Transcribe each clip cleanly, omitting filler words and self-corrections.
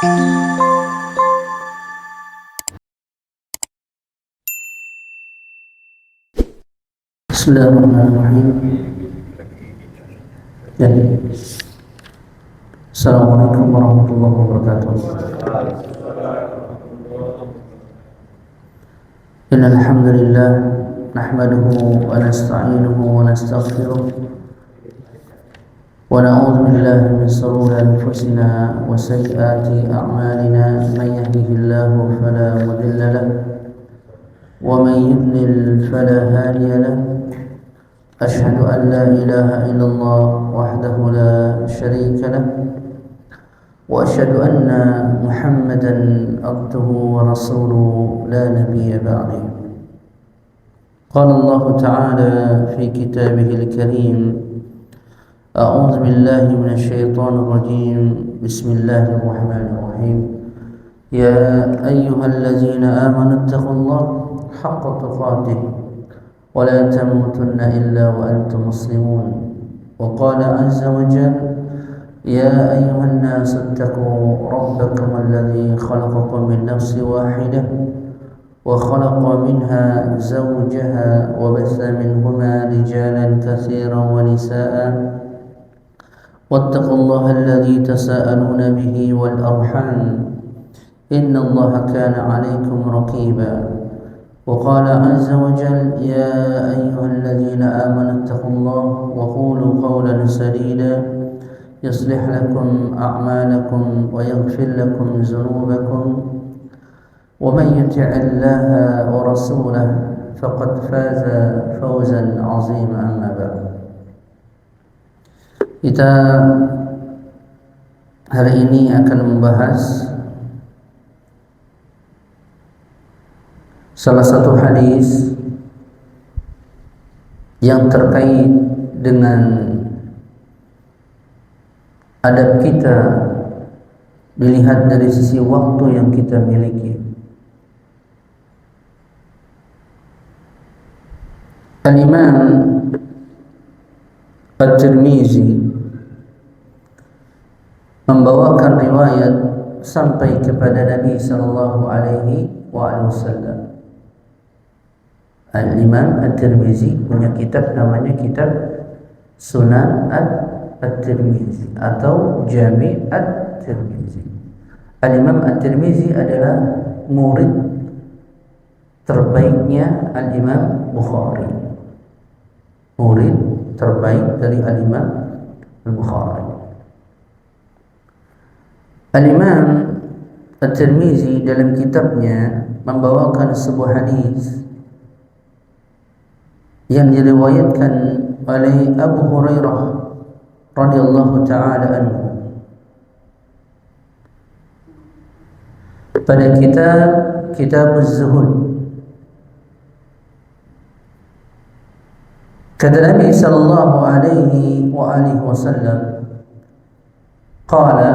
Bismillahirrahmanirrahim. Assalamualaikum warahmatullahi wabarakatuh. Innal hamdalillah nahmaduhu wa nasta'inuhu wa nastaghfiruh wa na'udzu billahi min shururi anfusina wa sayyiati a'malina. Man yahdihillahu fala mudilla lahu wa man yudlil fala hadiya lahu. أشهد أن لا إله إلا الله وحده لا شريك له وأشهد أن محمدا عبده ورسوله لا نبي بعده. قال الله تعالى في كتابه الكريم: أعوذ بالله من الشيطان الرجيم. بسم الله الرحمن الرحيم. يا أيها الذين آمنوا اتقوا الله حق تقاته ولا تموتن إلا وأنتم مسلمون. وقال عز وجل: يا أيها الناس اتقوا ربكم الذي خلقكم من نفس واحدة وخلق منها زوجها وبث منهما رجالا كثيرا ونساء واتقوا الله الذي تساءلون به والأرحام إن الله كان عليكم رقيبا. وقال عز وجل: يا أيها الذين آمنوا اتقوا الله وقولوا قولا سديدا يصلح لكم أعمالكم ويغفر لكم ذنوبكم ومن يطع الله ورسوله فقد فاز فوزا عظيما. أما بعد. Kita hari ini akan membahas salah satu hadis yang terkait dengan adab kita dilihat dari sisi waktu yang kita miliki. Al-Imam At-Tirmizi membawakan riwayat sampai kepada Nabi sallallahu alaihi wasallam. Al-Imam At-Tirmizi punya kitab namanya kitab Sunan At-Tirmizi atau Jami' At-Tirmizi. Al-Imam At-Tirmizi adalah murid terbaiknya Al-Imam Bukhari. Murid terbaik dari Al-Imam Al-Bukhari. Al-Imam At-Tirmizi dalam kitabnya membawakan sebuah hadis yang diriwayatkan oleh Abu Hurairah radhiyallahu taala anhu pada kitab Az-Zuhud. Kata Nabi sallallahu alaihi wasallam, qala,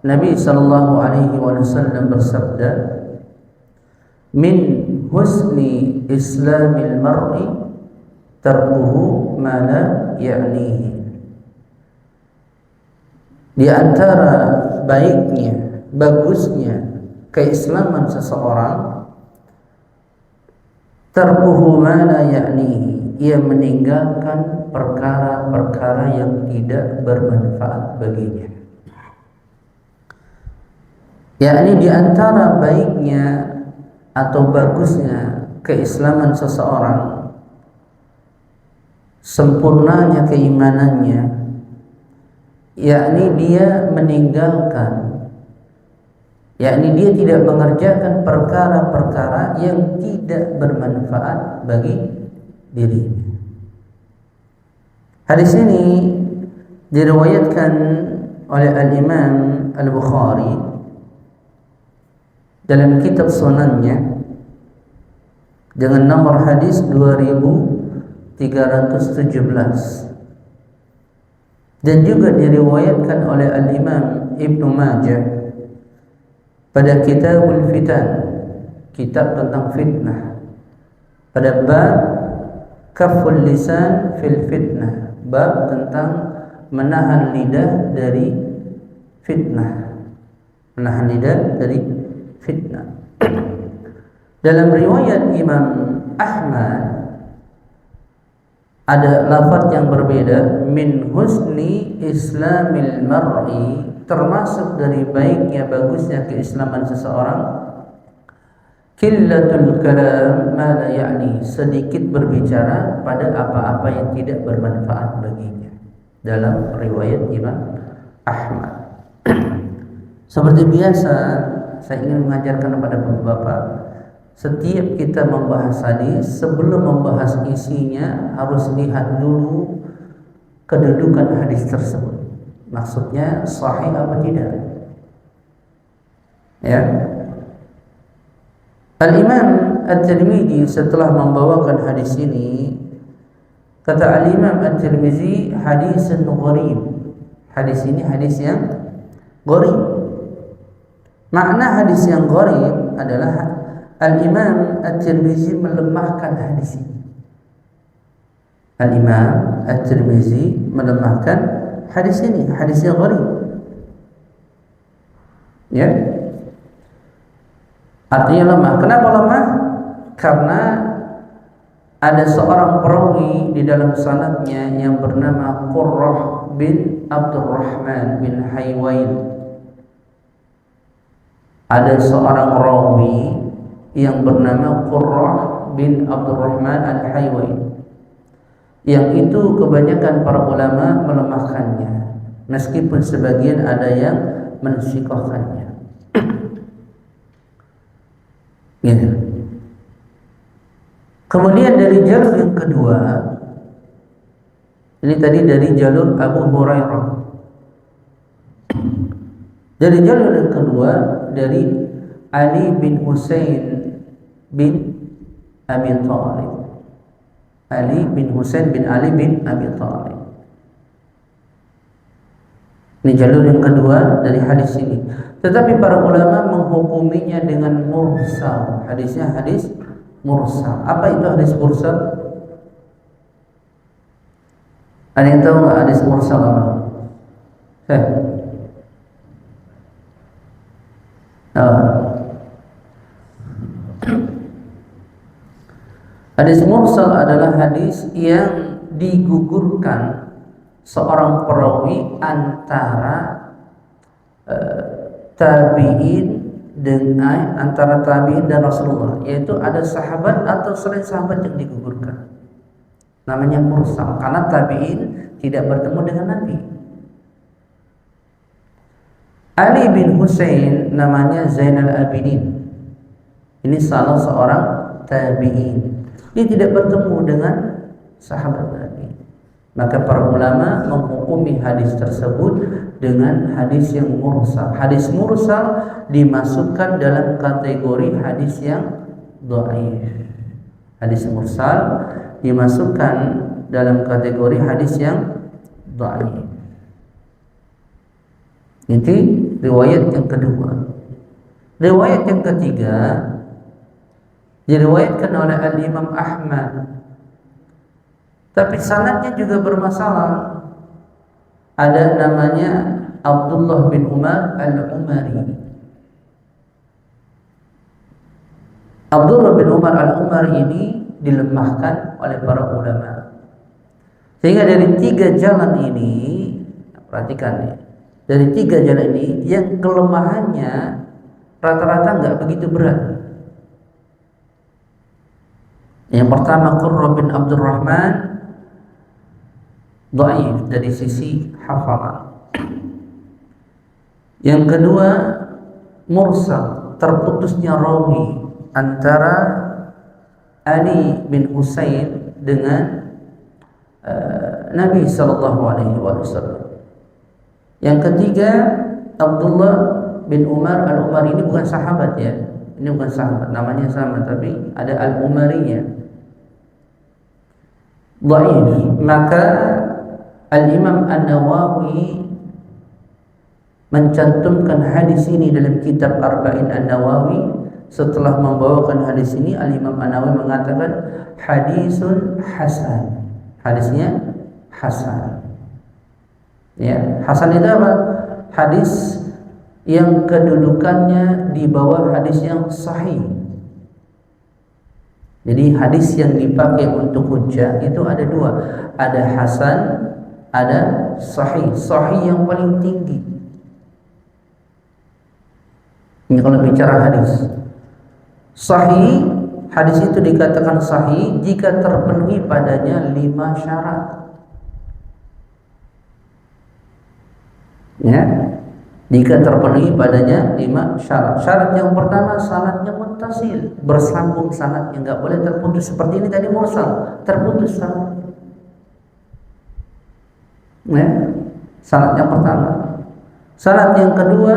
Nabi sallallahu alaihi wasallam bersabda, min husni islamil mar'i tarkuhu ma la ya'nihi. Di antara baiknya, bagusnya keislaman seseorang, tarkuhu ma la ya'nihi, ia meninggalkan perkara-perkara yang tidak bermanfaat baginya. Yakni di antara baiknya atau bagusnya keislaman seseorang, sempurnanya keimanannya, yakni dia meninggalkan, yakni dia tidak mengerjakan perkara-perkara yang tidak bermanfaat bagi dirinya. Hadis ini diriwayatkan oleh Al-Imam Al-Bukhari dalam kitab Sunannya dengan nomor hadis 2317, dan juga diriwayatkan oleh Al-Imam Ibnu Majah pada Kitabul Fitan, kitab tentang fitnah, pada bab Kaful Lisan fil Fitnah, bab tentang menahan lidah dari fitnah. menahan lidah dari fitnah. Dalam riwayat Imam Ahmad ada lafaz yang berbeda, min husni islamil mar'i, termasuk dari baiknya bagusnya keislaman seseorang, qillatul kalam ma la ya'ni, sedikit berbicara pada apa-apa yang tidak bermanfaat baginya. Dalam riwayat Imam Ahmad. Seperti biasa, saya ingin mengajarkan kepada Bapak, setiap kita membahas hadis, sebelum membahas isinya harus lihat dulu kedudukan hadis tersebut. Maksudnya sahih apa tidak? Ya. Al-Imam At-Tirmidzi setelah membawakan hadis ini, kata Al-Imam At-Tirmidzi, hadisun gharib. Hadis ini hadis yang gharib. Makna hadis yang gharib adalah Al-Imam At-Tirmidzi melemahkan hadis ini. Al-Imam At-Tirmidzi melemahkan hadis ini, hadis yang gharib. Ya. Artinya lemah. Kenapa lemah? Karena ada seorang perawi di dalam sanadnya yang bernama Qurrah bin Abdurrahman bin Haywain. Ada seorang rawi yang bernama Qurrah bin Abdurrahman al-Haywain, yang itu kebanyakan para ulama melemahkannya, meskipun sebagian ada yang mensikohkannya. Gitu. Kemudian dari jalur yang kedua, ini tadi dari jalur Abu Hurairah. Dari jalur yang kedua dari Ali bin Husain bin Abi Thalib. Ali bin Husain bin Ali bin Abi Thalib. Ini jalur yang kedua dari hadis ini. Tetapi para ulama menghukuminya dengan mursal. Hadisnya hadis mursal. Apa itu hadis mursal? Ada yang tahu nggak hadis mursal apa? Hadis mursal adalah hadis yang digugurkan seorang perawi antara antara tabi'in dan Rasulullah, yaitu ada sahabat atau selain sahabat yang digugurkan. Namanya mursal karena tabi'in tidak bertemu dengan Nabi. Ali bin Husain namanya Zainal Abidin. Ini salah seorang tabi'in. Dia tidak bertemu dengan sahabat Nabi. Maka para ulama menghukumi hadis tersebut dengan hadis yang mursal. Hadis mursal dimasukkan dalam kategori hadis yang dhaif. Hadis mursal dimasukkan dalam kategori hadis yang dhaif. Ini riwayat yang kedua. Riwayat yang ketiga diriwayatkan oleh Al-Imam Ahmad, tapi sanadnya juga bermasalah. Ada namanya Abdullah bin Umar Al-Umari. Abdullah bin Umar Al-Umari ini dilemahkan oleh para ulama. Sehingga dari tiga jalan ini, perhatikan ya, dari tiga jalan ini yang kelemahannya rata-rata nggak begitu berat. Yang pertama Qurrah bin Abdurrahman dhaif dari sisi hafalan. Yang kedua mursal, terputusnya rawi antara Ali bin Husain dengan Nabi sallallahu alaihi wasallam. Yang ketiga Abdullah bin Umar Al-Umari, ini bukan sahabat ya. Ini bukan sahabat, namanya sama tapi ada Al-Umariyah. Dhaif. Maka Al-Imam An-Nawawi mencantumkan hadis ini dalam kitab Arba'in An-Nawawi. Setelah membawakan hadis ini, Al-Imam An-Nawawi mengatakan hadisun hasan. Hadisnya hasan. Ya, hasan itu apa? Hadis yang kedudukannya di bawah hadis yang sahih. Jadi hadis yang dipakai untuk hujjah itu ada dua, ada hasan, ada sahih. Sahih yang paling tinggi. Ini kalau bicara hadis. Sahih, hadis itu dikatakan sahih jika terpenuhi padanya 5 syarat. Ya, jika terpenuhi padanya 5 syarat. Syarat yang pertama, sanadnya muttasil, bersambung sanadnya, enggak boleh terputus seperti ini tadi mursal, terputus sanadnya. Ya, sanad yang pertama. Sanad yang kedua,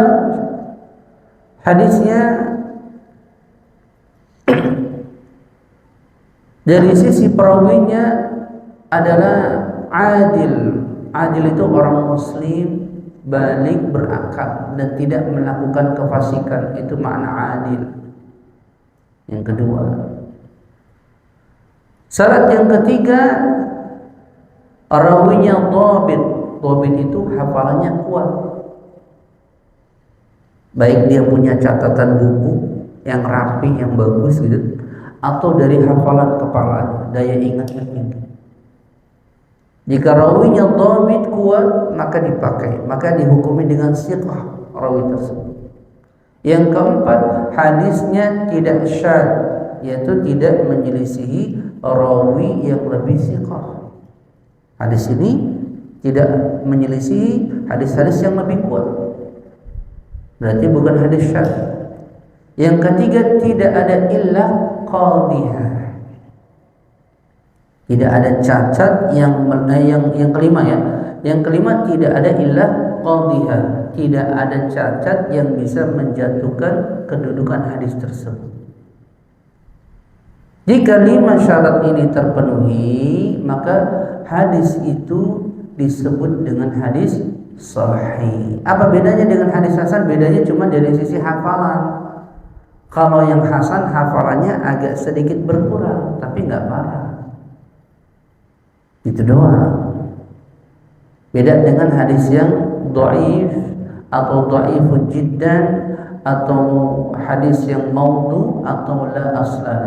hadisnya dari sisi perawinya adalah adil. Adil itu orang muslim, balik, berakal dan tidak melakukan kefasikan. Itu makna adil. Yang kedua. Syarat yang ketiga, rawinya dhabit. Dhabit itu hafalannya kuat. Baik dia punya catatan buku yang rapi, yang bagus gitu, atau dari hafalan kepala, daya ingatnya tinggi. Jika rawinya dhabit kuat, maka dipakai, maka dihukumi dengan siqah rawi tersebut. Yang keempat, hadisnya tidak syadz, yaitu tidak menyelisihi rawi yang lebih siqah. Hadis ini tidak menyelisihi hadis-hadis yang lebih kuat, berarti bukan hadis syadz. Yang ketiga, tidak ada illah qadhihah, tidak ada cacat yang kelima ya. Yang kelima, tidak ada illah qadhihah, tidak ada cacat yang bisa menjatuhkan kedudukan hadis tersebut. Jika 5 syarat ini terpenuhi, maka hadis itu disebut dengan hadis sahih. Apa bedanya dengan hadis hasan? Bedanya cuma dari sisi hafalan. Kalau yang hasan hafalannya agak sedikit berkurang, tapi nggak parah. Itu doang. Beda dengan hadis yang dhaif atau dhaifun jiddan atau hadis yang maudhu atau la asla.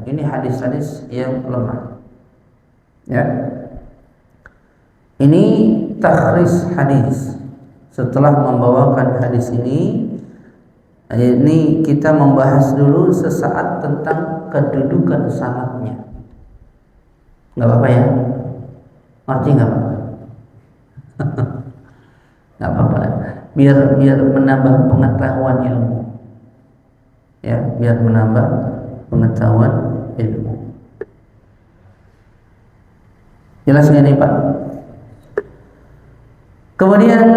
Ini hadis-hadis yang lemah. Ya. Ini takhris hadis. Setelah membawakan hadis ini kita membahas dulu sesaat tentang kedudukan sanadnya. Nggak apa-apa ya? Ngerti nggak apa-apa? Nggak apa-apa. Biar menambah pengetahuan ilmu. Ya, biar menambah pengetahuan ilmu. Jelas nggak nih Pak? Kemudian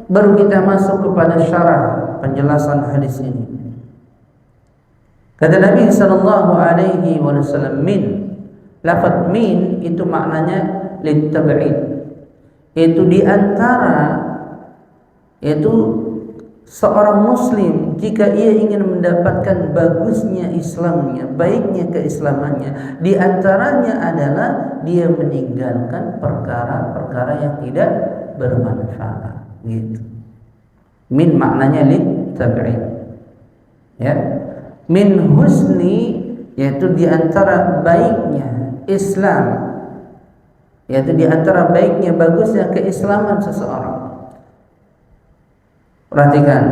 baru kita masuk kepada syarah penjelasan hadis ini. Kata Nabi sallallahu alaihi wasallam, lafaz min itu maknanya litab'id. Itu yaitu seorang muslim jika ia ingin mendapatkan bagusnya Islamnya, baiknya keislamannya, di antaranya adalah dia meninggalkan perkara-perkara yang tidak bermanfaat. Gitu. Min maknanya litab'id. Ya. Min husni, yaitu di antara baiknya Islam, yaitu di antara baiknya bagusnya keislaman seseorang. Perhatikan,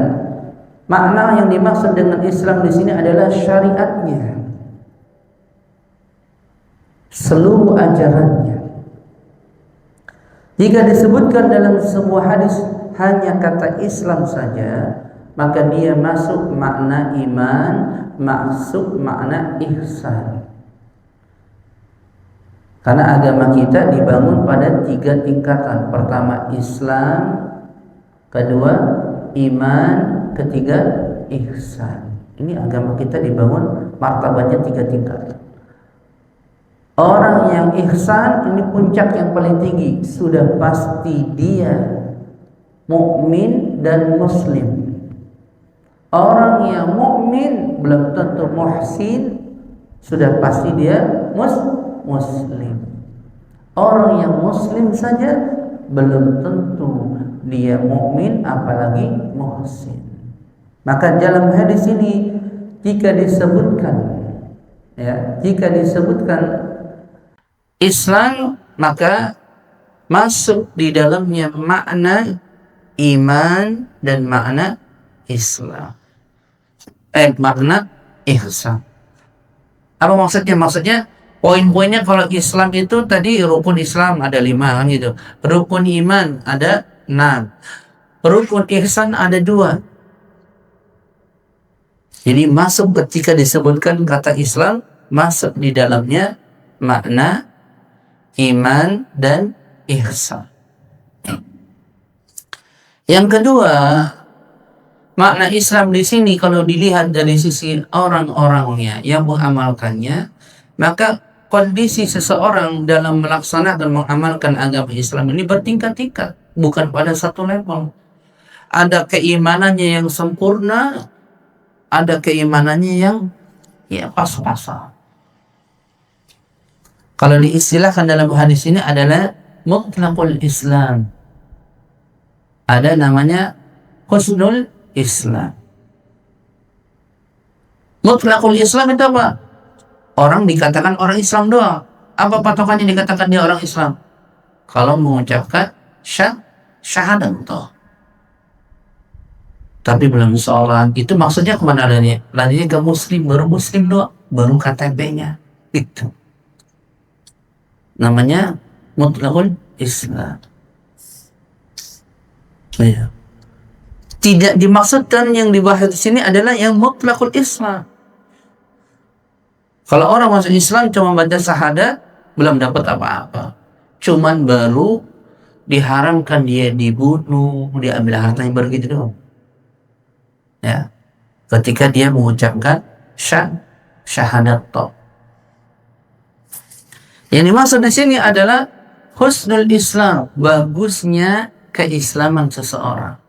makna yang dimaksud dengan Islam di sini adalah syariatnya, seluruh ajarannya. Jika disebutkan dalam sebuah hadis hanya kata Islam saja, maka dia masuk makna iman, masuk makna ihsan. Karena agama kita dibangun pada 3 tingkatan. Pertama Islam, kedua iman, ketiga ihsan. Ini agama kita dibangun martabatnya 3 tingkat. Orang yang ihsan ini puncak yang paling tinggi, sudah pasti dia mukmin dan muslim. Orang yang mukmin belum tentu muhsin, sudah pasti dia muslim. Orang yang muslim saja belum tentu dia mukmin, apalagi muhsin. Maka dalam hadis ini jika disebutkan Islam, maka masuk di dalamnya makna iman dan makna Islam. Makna ihsan. Apa maksudnya? Maksudnya poin-poinnya kalau Islam itu tadi rukun Islam ada 5 kan gitu. Rukun iman ada 6. Rukun ihsan ada 2. Jadi masuk ketika disebutkan kata Islam, masuk di dalamnya makna iman dan ihsan. Yang kedua, makna Islam di sini kalau dilihat dari sisi orang-orangnya yang mengamalkannya, maka kondisi seseorang dalam melaksanakan mengamalkan agama Islam ini bertingkat-tingkat, bukan pada satu level. Ada keimanannya yang sempurna, ada keimanannya yang pas-pasan. Kalau diistilahkan dalam hadis ini adalah mutlaqul Islam. Ada namanya husnul Islam. Mutlaqul Islam itu apa? Orang dikatakan orang Islam doang. Apa patokannya dikatakan dia orang Islam? Kalau mengucapkan syahadat toh. Tapi belum sholat. Itu maksudnya kemana larinya? Larinya ke muslim, baru muslim doang, baru KTP-nya. Itu namanya mutlaqul Islam. Ya. Tidak dimaksudkan yang dibahas di sini adalah yang mutlaqul Islam. Kalau orang masuk Islam cuma baca syahadat, belum dapat apa-apa. Cuman baru diharamkan dia dibunuh, diambil hartanya baru gitu doang. Ya. Ketika dia mengucapkan syahadat toh. Yang dimaksud di sini adalah husnul Islam, bagusnya keislaman seseorang.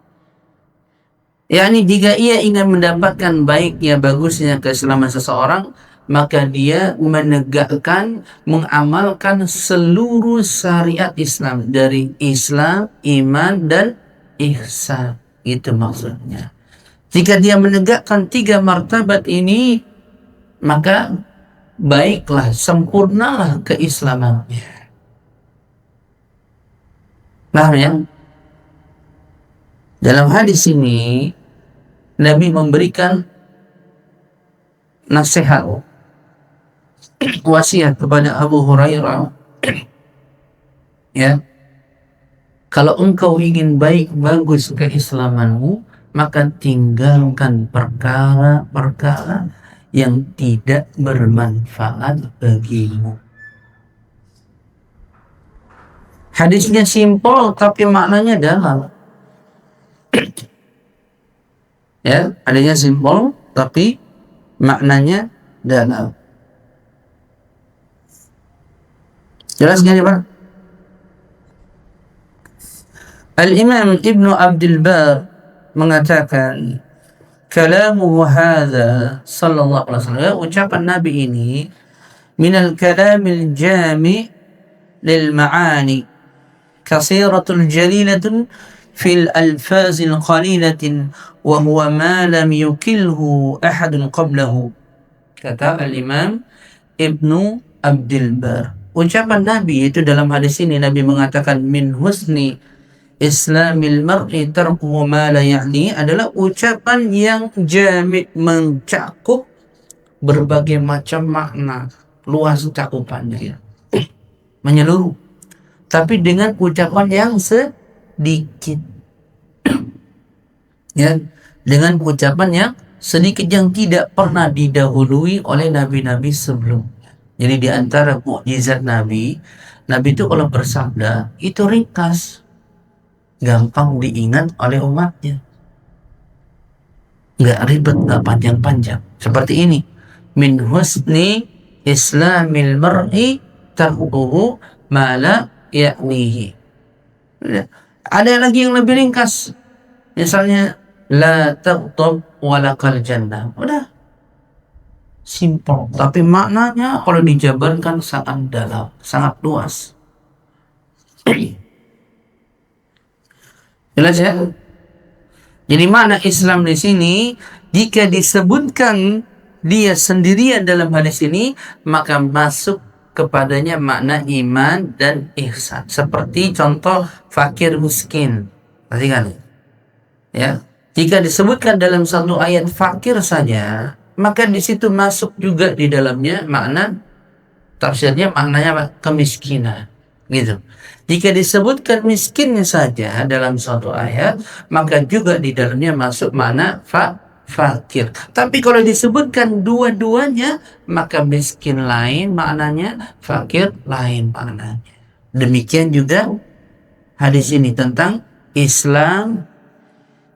yakni jika ia ingin mendapatkan baiknya, bagusnya keislaman seseorang, maka dia menegakkan, mengamalkan seluruh syariat Islam, dari Islam, iman, dan ihsan. Itu maksudnya. Jika dia menegakkan 3 martabat ini, maka baiklah, sempurnalah keislamannya. Paham ya? Dalam hadis ini Nabi memberikan nasihat, wasiat kepada Abu Hurairah, ya, kalau engkau ingin baik bagus keislamanmu, maka tinggalkan perkara-perkara yang tidak bermanfaat bagimu. Hadisnya simpel tapi maknanya dalam. Ya, hadisnya simpel tapi maknanya dalam. Jelas nggak Pak? Al-Imam Ibnu Abdul Bar mengatakan, kalamuhu hadza sallallahu alaihi wasallam, ucapan Nabi ini, minal kalamil jami' lil ma'ani kasiratul jalilatun fil alfazil qalilatin wa huwa ma lam yukilhu ahadun qablahu. Kata Al-Imam Ibnu Abdul Bar, ucapan Nabi itu dalam hadis ini, Nabi mengatakan min husni Islamil mar'i tarkuhu ma la ya'ni, adalah ucapan yang jami', mencakup berbagai macam makna, luas cakupannya, menyeluruh, tapi dengan ucapan yang sedikit. Ya, dengan ucapan yang sedikit yang tidak pernah didahului oleh nabi-nabi sebelumnya. Jadi di antara mukjizat Nabi itu kalau bersabda itu ringkas, gampang diingat oleh umatnya, nggak ribet, nggak panjang-panjang. Seperti ini, min husni islamil mar'i tarkuhu ma la ya'nihi. Ada lagi yang lebih ringkas, misalnya la taghdab walakal jannah. Udah simple, tapi maknanya kalau dijabarkan sangat dalam, sangat luas. Jelas ya? Jadi makna Islam di sini jika disebutkan dia sendirian dalam hadis ini, maka masuk kepadanya makna iman dan ihsan. Seperti contoh fakir miskin. Perhatikan ya. Jika disebutkan dalam satu ayat fakir saja, maka di situ masuk juga di dalamnya makna tafsirnya maknanya apa? Kemiskinan. Gitu. Jika disebutkan miskinnya saja dalam suatu ayat, maka juga di dalamnya masuk makna fakir. Tapi kalau disebutkan dua-duanya, maka miskin lain maknanya, fakir lain maknanya. Demikian juga hadis ini tentang Islam,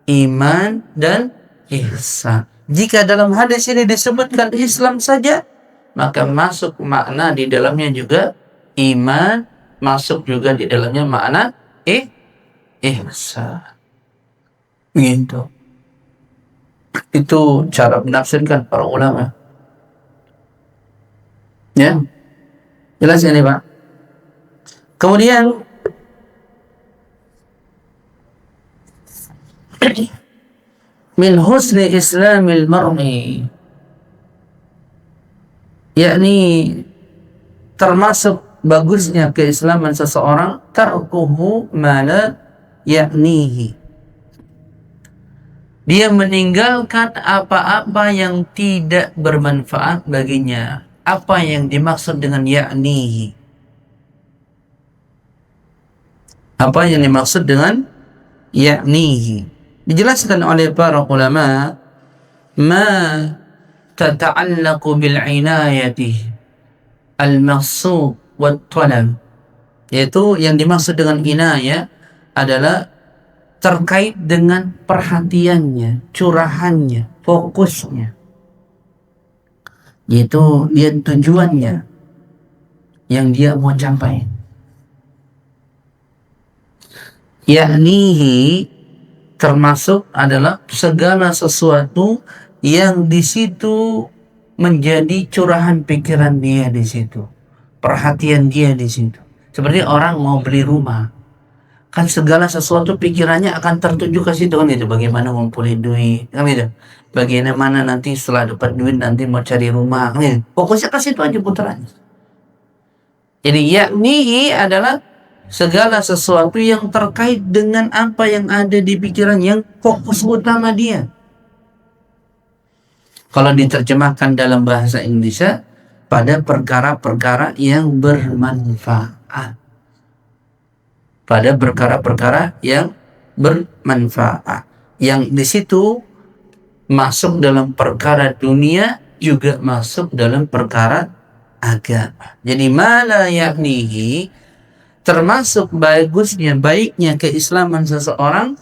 iman, dan ihsan. Jika dalam hadis ini disebutkan Islam saja, maka masuk makna di dalamnya juga iman, masuk juga di dalamnya makna ihsan. Begitu. Itu cara menafsirkan para ulama. Ya, jelas ini Pak. Kemudian min husni islamil mar'i, yakni termasuk bagusnya keislaman seseorang tarkuhu ma la ya'nihi, dia meninggalkan apa-apa yang tidak bermanfaat baginya. Apa yang dimaksud dengan ya'nihi? Apa yang dimaksud dengan ya'nihi? Dijelaskan oleh para ulama, ma tata'allaqu bil inayati al-maqsud wa talab, yaitu yang dimaksud dengan inayah adalah terkait dengan perhatiannya, curahannya, fokusnya, yaitu dia tujuannya yang dia mau capai. Yaknihi termasuk adalah segala sesuatu yang di situ menjadi curahan pikiran dia di situ, perhatian dia di situ. Seperti orang mau beli rumah, kan segala sesuatu pikirannya akan tertuju ke situ kan itu, bagaimana ngumpulin duit kan itu, bagaimana nanti setelah dapat duit nanti mau cari rumah kan itu. Fokusnya ke situ aja putarannya. Jadi yakni adalah segala sesuatu yang terkait dengan apa yang ada di pikiran, yang fokus utama dia. Kalau diterjemahkan dalam bahasa Indonesia, pada perkara-perkara yang bermanfaat. Pada perkara-perkara yang bermanfaat. Yang di situ masuk dalam perkara dunia, juga masuk dalam perkara agama. Jadi mala yaknihi, termasuk bagusnya, baiknya keislaman seseorang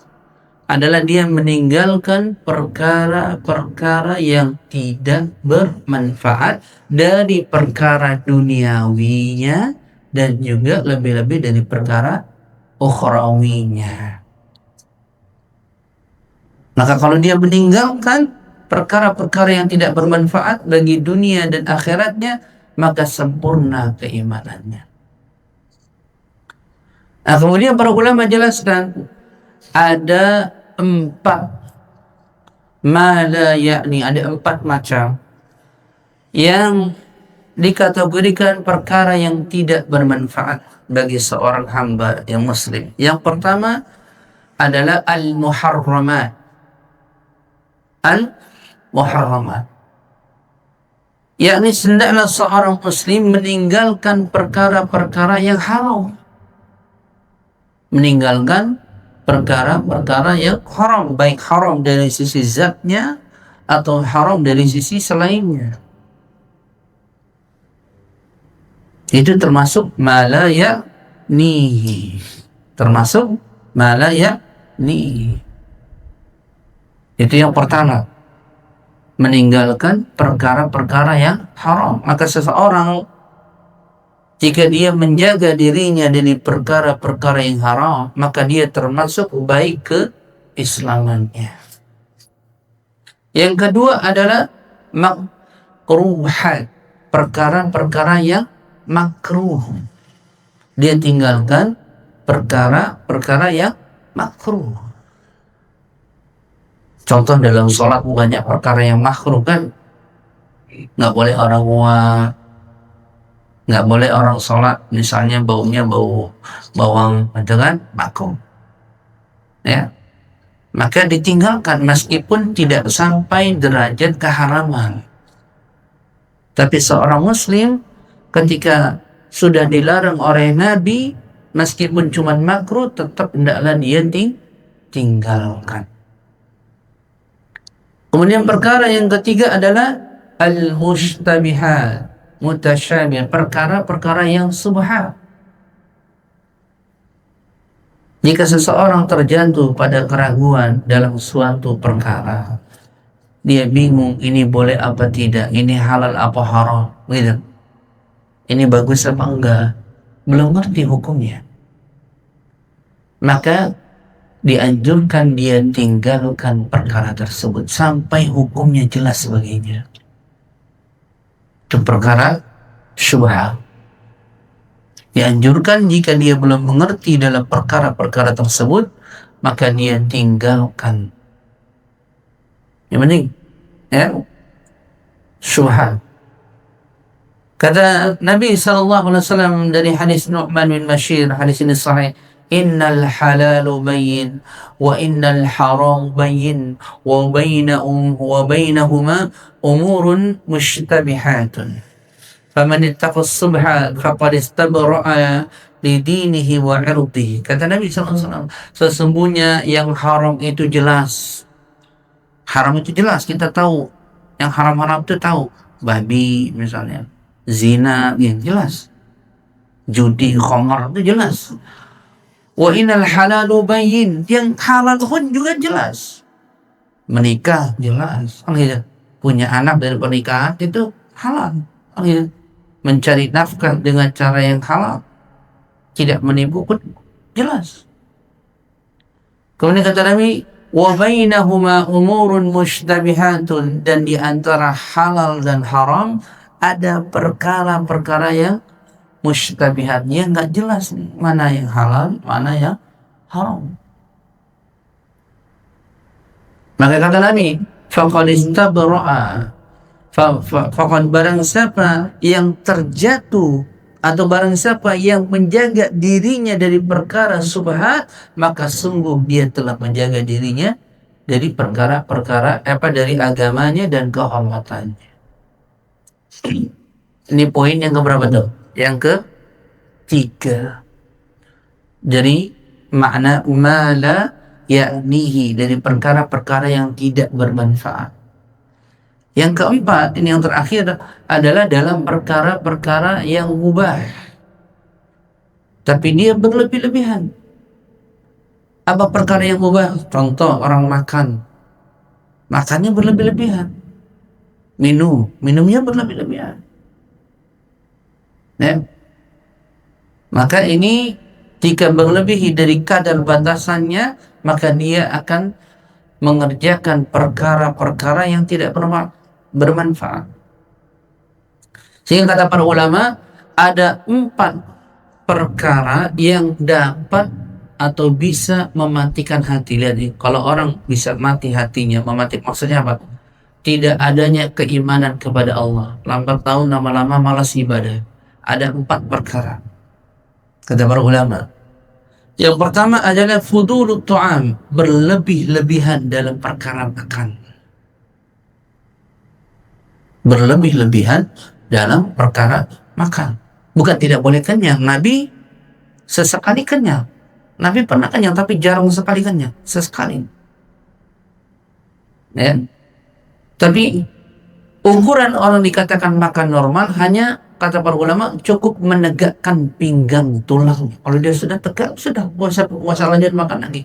adalah dia meninggalkan perkara-perkara yang tidak bermanfaat dari perkara duniawinya dan juga lebih-lebih dari perkara ukhrawinya. Maka kalau dia meninggalkan perkara-perkara yang tidak bermanfaat bagi dunia dan akhiratnya, maka sempurna keimanannya. Nah, kemudian para ulama jelaskan ada 4 mala, yakni ada 4 macam yang dikategorikan perkara yang tidak bermanfaat bagi seorang hamba yang muslim. Yang pertama adalah al-muharramat. Al-muharramat, yakni hendaklah seorang muslim meninggalkan perkara-perkara yang haram. Meninggalkan perkara-perkara yang haram, baik haram dari sisi zatnya atau haram dari sisi selainnya. Itu termasuk mala yaknihi. Termasuk mala yaknihi. Itu yang pertama, meninggalkan perkara-perkara yang haram. Maka seseorang jika dia menjaga dirinya dari perkara-perkara yang haram, maka dia termasuk baik keislamannya. Yang kedua adalah makruhat, perkara-perkara yang makruh. Dia tinggalkan perkara-perkara yang makruh. Contoh dalam sholat banyak perkara yang makruh kan, nggak boleh orang mual, nggak boleh orang sholat misalnya baunya bau bawang, itu kan makruh, ya. Maka ditinggalkan meskipun tidak sampai derajat keharaman. Tapi seorang muslim ketika sudah dilarang oleh Nabi, meskipun cuma makruh, tetap hendaklah dia tinggalkan. Kemudian perkara yang ketiga adalah al-mushtabihat, mutasyabih, perkara-perkara yang subhat. Jika seseorang terjatuh pada keraguan dalam suatu perkara, dia bingung ini boleh apa tidak, ini halal apa haram, gitu. Ini bagus apa enggak, belum ngerti hukumnya. Maka dianjurkan dia tinggalkan perkara tersebut sampai hukumnya jelas sebagainya. Itu perkara syubhat. Dianjurkan jika dia belum mengerti dalam perkara-perkara tersebut, maka dia tinggalkan. Yang penting, ya, syubhat. Kata Nabi SAW dari hadis Nu'man bin Bashir, hadis ini sahih, innal halalu bayyin wa innal haram bayyin wa bainahuma umurun mushtabihatun. Faman ittaqa subha faqad istabra'a li dinihi wa 'irdihi. Kata Nabi SAW, sesungguhnya yang haram itu jelas. Haram itu jelas, kita tahu. Yang haram-haram itu tahu. Babi misalnya, zina yang jelas. Judi, khamar itu jelas. Wa innal halalu bayyin, yang halal pun juga jelas. Menikah jelas. Punya anak dari pernikahan itu halal. Mencari nafkah dengan cara yang halal, tidak menipu pun jelas. Kemudian kata Nabi, wa bainahuma umurun mushtabihatun, dan di antara halal dan haram ada perkara-perkara yang mushtabihat, yang nggak jelas mana yang halal, mana yang haram. Maka kata Nabi, faqad istabra'a, faqad, barang siapa yang terjatuh atau barang siapa yang menjaga dirinya dari perkara subhat, maka sungguh dia telah menjaga dirinya dari perkara-perkara dari agamanya dan kehormatannya. Ini poin yang keberapa tuh? Yang ketiga. Jadi makna mala yaknihi, dari perkara-perkara yang tidak bermanfaat. Yang keempat, ini yang terakhir, adalah dalam perkara-perkara yang mubah, tapi dia berlebih-lebihan. Apa perkara yang mubah? Contoh, orang makannya berlebih-lebihan. Minumnya berlebih-lebihan. Ya. Maka ini jika berlebihi dari kadar batasannya, maka dia akan mengerjakan perkara-perkara yang tidak bermanfaat. Sehingga kata para ulama, ada 4 perkara yang dapat atau bisa mematikan hati. Lihat nih, kalau orang bisa mati hatinya, maksudnya apa? Tidak adanya keimanan kepada Allah, lambat tahun lama-lama malas ibadah. Ada 4 perkara kata para ulama. Yang pertama adalah fudulut ta'am, berlebih-lebihan dalam perkara makan. Berlebih-lebihan dalam perkara makan. Bukan tidak boleh kenyang. Nabi sesekali kenyang. Nabi pernah kenyang, tapi jarang sekali kenyang. Sesekali. Ya. Tapi ukuran orang dikatakan makan normal hanya, kata para ulama, cukup menegakkan pinggang tulang. Kalau dia sudah tegak, sudah puasa lanjut makan lagi.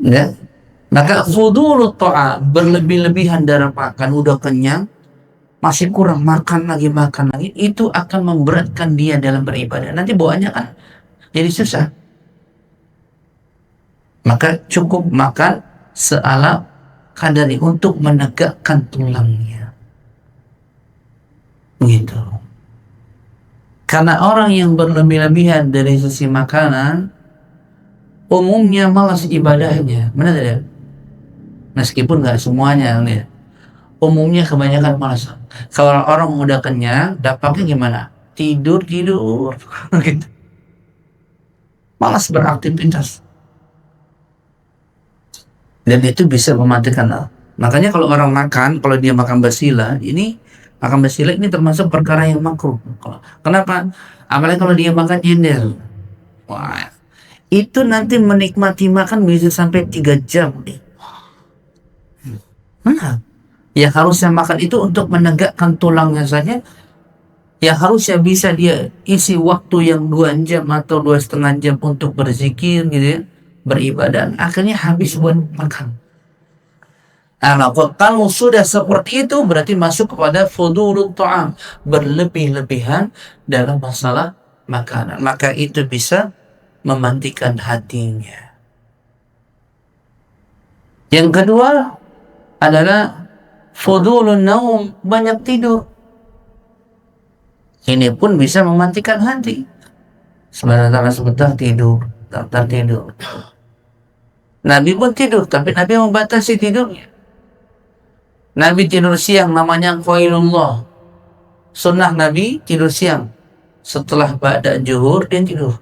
Ya. Maka fudulut ta'am, berlebih-lebihan dalam makan, udah kenyang, masih kurang, makan lagi, itu akan memberatkan dia dalam beribadah. Nanti bawaannya kan jadi susah. Maka cukup makan seala kadari untuk menegakkan tulangnya. Begitu. Karena orang yang berlebih-lebihan dari sisi makanan, umumnya malas ibadahnya, benar tidak? Meskipun nggak semuanya nih, umumnya kebanyakan malas. Kalau orang udah kenyang, dampaknya gimana? Tidur gitu. Malas beraktivitas. Dan itu bisa mematikan. Makanya kalau orang makan, kalau dia makan basila, makan basila ini termasuk perkara yang makruh. Kenapa? Apalagi kalau dia makan jendel. Wah, itu nanti menikmati makan bisa sampai 3 jam. Mana? Ya harusnya makan itu untuk menegakkan tulangnya saja. Ya harusnya bisa dia isi waktu yang 2 jam atau 2,5 jam untuk berzikir gitu ya, beribadah. Akhirnya habis buat makan. Nah, kalau sudah seperti itu berarti masuk kepada fudulul ta'am, berlebih-lebihan dalam masalah makanan. Maka itu bisa memantikan hatinya. Yang kedua adalah fudulun naum, banyak tidur. Ini pun bisa memantikan hati. Sebentar tidur. Nabi pun tidur, tapi Nabi membatasi tidurnya. Nabi tidur siang, namanya qailullah. Sunnah Nabi tidur siang. Setelah ba'da zuhur dia tidur.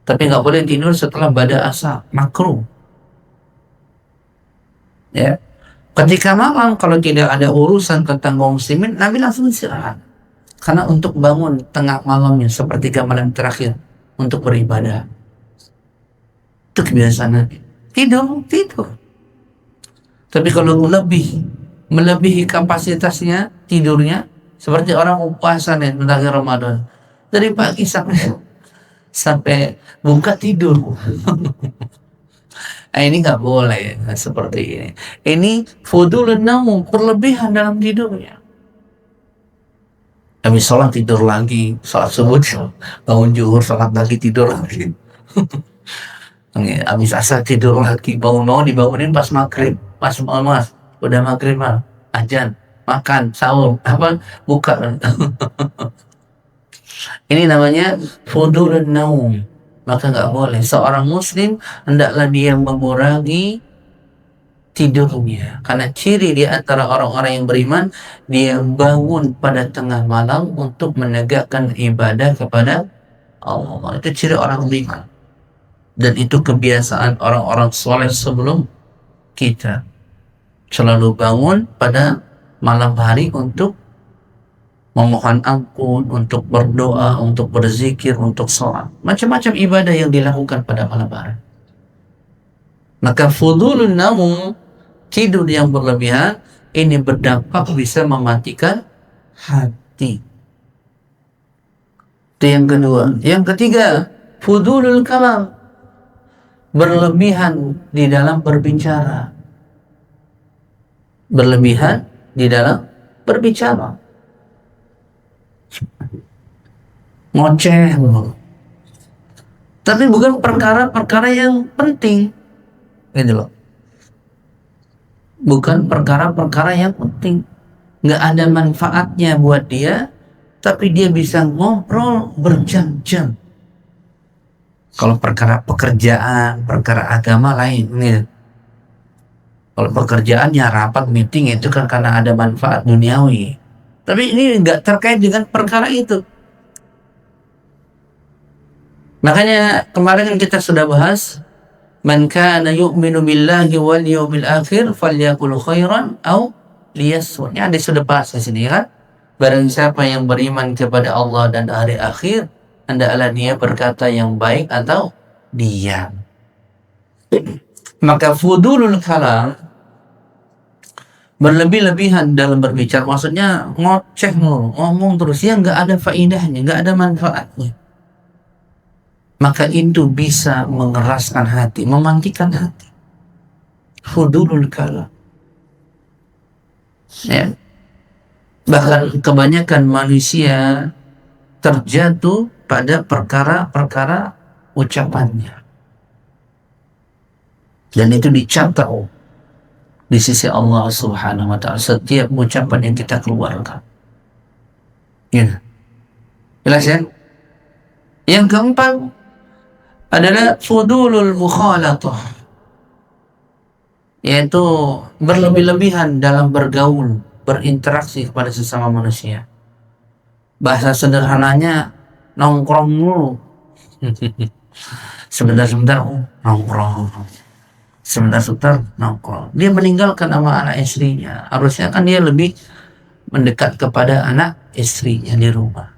Tapi nggak boleh tidur setelah ba'da asar, makruh. Ya. Ketika malam kalau tidak ada urusan tentang kaum muslimin, Nabi langsung istirahat. Karena untuk bangun tengah malamnya sepertiga malam terakhir untuk beribadah. Itu kebiasaan Nabi. Tidur. Tapi kalau melebihi kapasitasnya tidurnya, seperti orang puasa nih tentang Ramadan, dari pagi sampai buka tidur. Nah, ini nggak boleh seperti ini. Ini fudulun naum, berlebihan dalam tidurnya. Habis sholat tidur lagi, sholat subuh bangun zuhur, sholat lagi tidur lagi. Habis asar tidur lagi, bangun dibangunin pas maghrib, pas mas udah maghrib mal, ajan, makan, sahur, buka. Ini namanya fudulun naum. Maka nggak boleh. Seorang muslim hendaklah dia mengurangi tidurnya. Karena ciri di antara orang-orang yang beriman, dia bangun pada tengah malam untuk menegakkan ibadah kepada Allah. Itu ciri orang beriman. Dan itu kebiasaan orang-orang soleh sebelum kita. Selalu bangun pada malam hari untuk memohon ampun, untuk berdoa, untuk berzikir, untuk sholat. Macam-macam ibadah yang dilakukan pada malam hari. Maka fudulun naum, tidur yang berlebihan, ini berdampak bisa mematikan hati. Itu yang kedua. Yang ketiga, fudulul kalam, berlebihan di dalam berbicara. Berlebihan di dalam berbicara. Ngoceh. Tapi bukan perkara-perkara yang penting. Gitu loh. Bukan perkara-perkara yang penting. Nggak ada manfaatnya buat dia, tapi dia bisa ngobrol berjam-jam. Kalau perkara pekerjaan, perkara agama lain, gitu. Kalau pekerjaannya rapat, meeting, itu kan karena ada manfaat duniawi. Tapi ini nggak terkait dengan perkara itu. Makanya kemarin kita sudah bahas, man kana yu'minu billahi wal yawmil akhir falyakul khairan aw liyasmut. Ini ada sudah bahas di sini kan. Barang siapa yang beriman kepada Allah dan hari akhir, hendaklah dia berkata yang baik atau diam. Maka fudulul kalam, berlebih-lebihan dalam berbicara, maksudnya ngoceh mulu, ngomong terus, ya nggak ada faedahnya, nggak ada manfaatnya. Maka itu bisa mengeraskan hati, memantikan hati. Fudulul kalam. Ya. Bahkan kebanyakan manusia terjatuh pada perkara-perkara ucapannya. Dan itu dicatat di sisi Allah Subhanahu wa ta'ala setiap ucapan yang kita keluarkan. Ya. Jelas ya? Yang keempat, adalah fudulul mukhalatah, yaitu berlebih-lebihan dalam bergaul, berinteraksi kepada sesama manusia. Bahasa sederhananya nongkrong mulu. Sebentar-sebentar nongkrong, sebentar-sebentar nongkrong. Dia meninggalkan sama anak istrinya. Harusnya kan dia lebih mendekat kepada anak istrinya di rumah.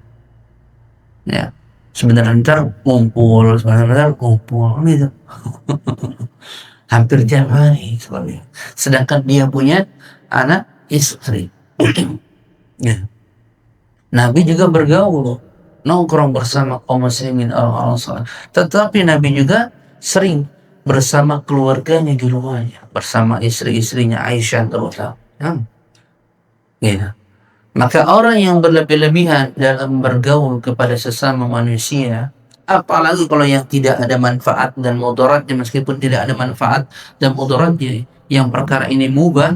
Ya, sebentar-sebentar kumpul, sebentar-sebentar kumpul gitu. Hampir tiap hari sebenarnya. Sedangkan dia punya anak istri. Ya. Nabi juga bergaul, nongkrong bersama kaum muslimin orang-orang saleh. Tetapi Nabi juga sering bersama keluarganya di rumahnya, bersama istri-istrinya Aisyah terutama. Ya. Maka orang yang berlebih-lebihan dalam bergaul kepada sesama manusia, apalagi kalau yang tidak ada manfaat dan mudaratnya, meskipun tidak ada manfaat dan mudaratnya, yang perkara ini mubah,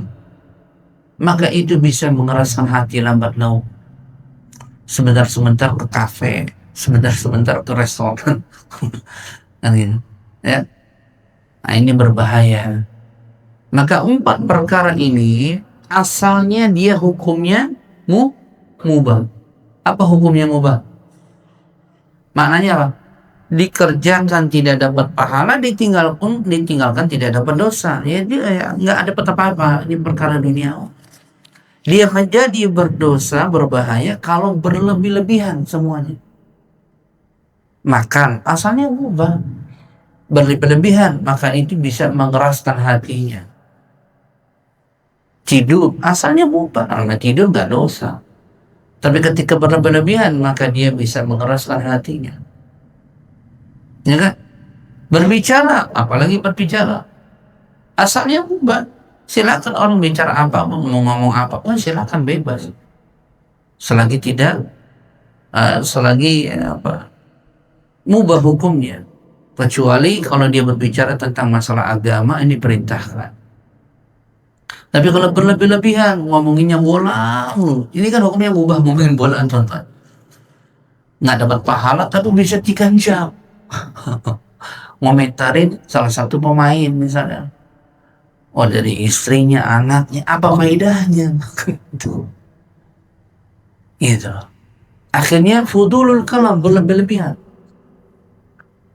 maka itu bisa mengeraskan hati lambat laun. Sebentar-sebentar ke kafe, sebentar-sebentar ke restoran, kan gitu, ya. Nah, ini berbahaya. Maka 4 perkara ini asalnya dia hukumnya mubah. Apa hukumnya mubah? Maknanya apa? Dikerjakan tidak dapat pahala, ditinggalkan tidak dapat dosa. Ya dia nggak dapat apa-apa. Ini perkara dunia. Dia menjadi berdosa, berbahaya kalau berlebih-lebihan semuanya. Makan, asalnya mubah. Berlebih-lebihan, maka itu bisa mengeraskan hatinya. Tidur, asalnya mubah, karena tidur nggak dosa. Tapi ketika berlebih-lebihan, maka dia bisa mengeraskan hatinya. Ya kan? Berbicara, apalagi berbicara, asalnya mubah. Silakan orang bicara apa, mau ngomong apa pun silakan bebas. Selagi tidak, mubah hukumnya. Kecuali kalau dia berbicara tentang masalah agama, ini perintahkan. Tapi kalau berlebih-lebihan, ngomonginnya bola, ini kan hukumnya mubah, ngomongin bola, tonton. Nggak dapat pahala, tapi bisa 3 jam. Ngomentarin salah satu pemain misalnya. Oh, dari istrinya, anaknya, apa faedahnya? Gitu. Akhirnya fudulul kalam, berlebih-lebihan.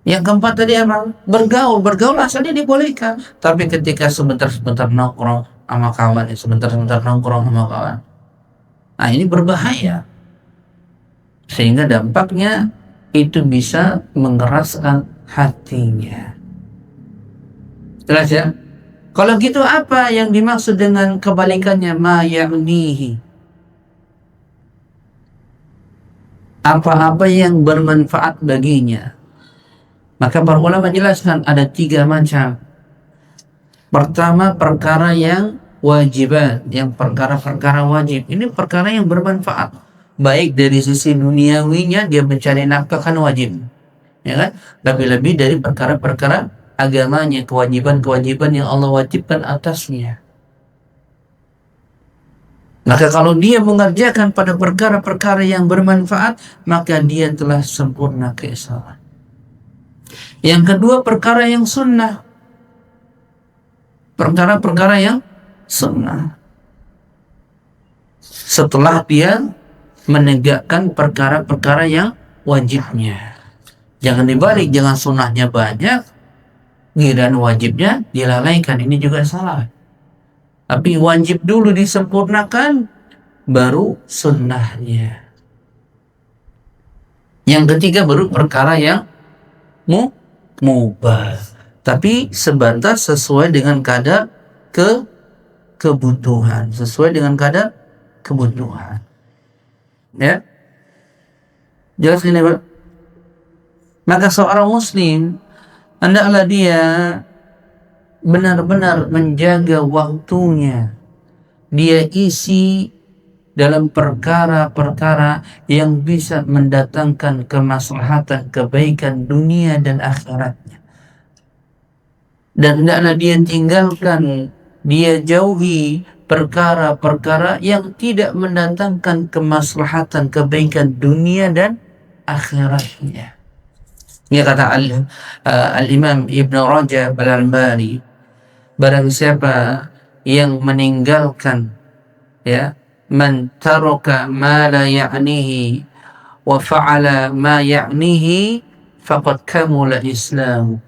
Yang keempat tadi apa? Bergaul asalnya dibolehkan. Tapi ketika sebentar-sebentar nongkrong sama kawan, sebentar-sebentar nongkrong sama kawan, nah ini berbahaya. Sehingga dampaknya itu bisa mengeraskan hatinya. Jelas ya? Kalau gitu apa yang dimaksud dengan kebalikannya? Ma ya'nihi. Apa-apa yang bermanfaat baginya. Maka para ulama menjelaskan ada 3 macam. Pertama, perkara yang wajibat, yang perkara-perkara wajib. Ini perkara yang bermanfaat. Baik dari sisi duniawinya, dia mencari nafkah kan wajib. Ya kan? Lebih-lebih dari perkara-perkara agamanya, kewajiban-kewajiban yang Allah wajibkan atasnya. Maka kalau dia mengerjakan pada perkara-perkara yang bermanfaat, maka dia telah sempurna keislaman. Yang kedua, perkara yang sunnah. Perkara-perkara yang sunnah. Setelah dia menegakkan perkara-perkara yang wajibnya. Jangan dibalik, jangan sunnahnya banyak, giliran wajibnya dilalaikan. Ini juga salah. Tapi wajib dulu disempurnakan, baru sunnahnya. Yang ketiga baru perkara yang mubah. Tapi sebatas sesuai dengan kadar kebutuhan. Sesuai dengan kadar kebutuhan. Ya. Jelas ini, Pak? Maka seorang muslim hendaklah dia benar-benar menjaga waktunya. Dia isi dalam perkara-perkara yang bisa mendatangkan kemaslahatan, kebaikan dunia dan akhiratnya. Dan hendaklah dia tinggalkan, dia jauhi perkara-perkara yang tidak mendatangkan kemaslahatan, kebaikan dunia dan akhiratnya. Ya kata Al-Imam Ibn Rajab Al-Hambali, barang siapa yang meninggalkan, ya, man taraka ma la ya'nihi wa fa'ala ma ya'nihi faqad kamula Islam.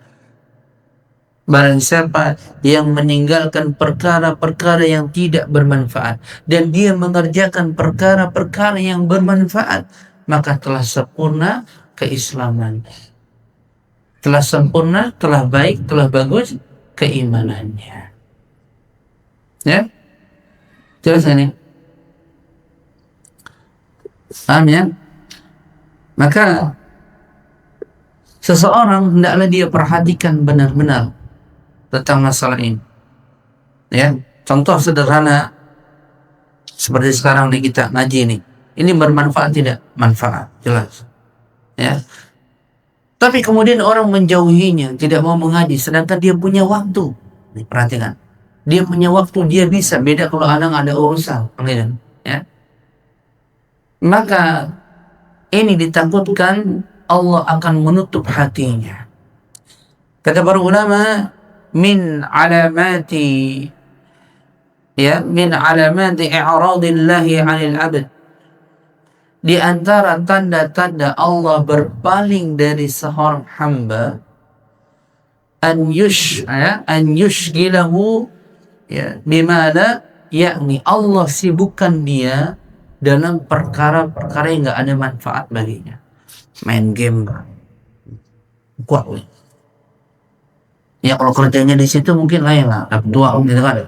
Barang siapa yang meninggalkan perkara-perkara yang tidak bermanfaat dan dia mengerjakan perkara-perkara yang bermanfaat, maka telah sempurna keislaman. Telah sempurna, telah baik, telah bagus keimanannya. Ya? Jelas ini? Paham ya? Maka seseorang hendaklah dia perhatikan benar-benar tentang masalah ini. Ya, contoh sederhana seperti sekarang nih kita ngaji nih. Ini bermanfaat tidak? Manfaat, jelas. Ya. Tapi kemudian orang menjauhinya, tidak mau mengaji, sedangkan dia punya waktu. Nih, perhatikan. Dia punya waktu, dia bisa. Beda kalau anak ada urusan. Ya. Maka ini ditakutkan Allah akan menutup hatinya. Kata para ulama, min alamati i'radillahi 'anil 'abd, di antara tanda-tanda Allah berpaling dari seorang hamba, an yushgilahu, ya, bimana, yakni Allah sibukkan dia dalam perkara-perkara yang nggak ada manfaat baginya. Main game, kuat. Ya kalau kerjanya di situ mungkin lain lah, dapat dua gitu kan.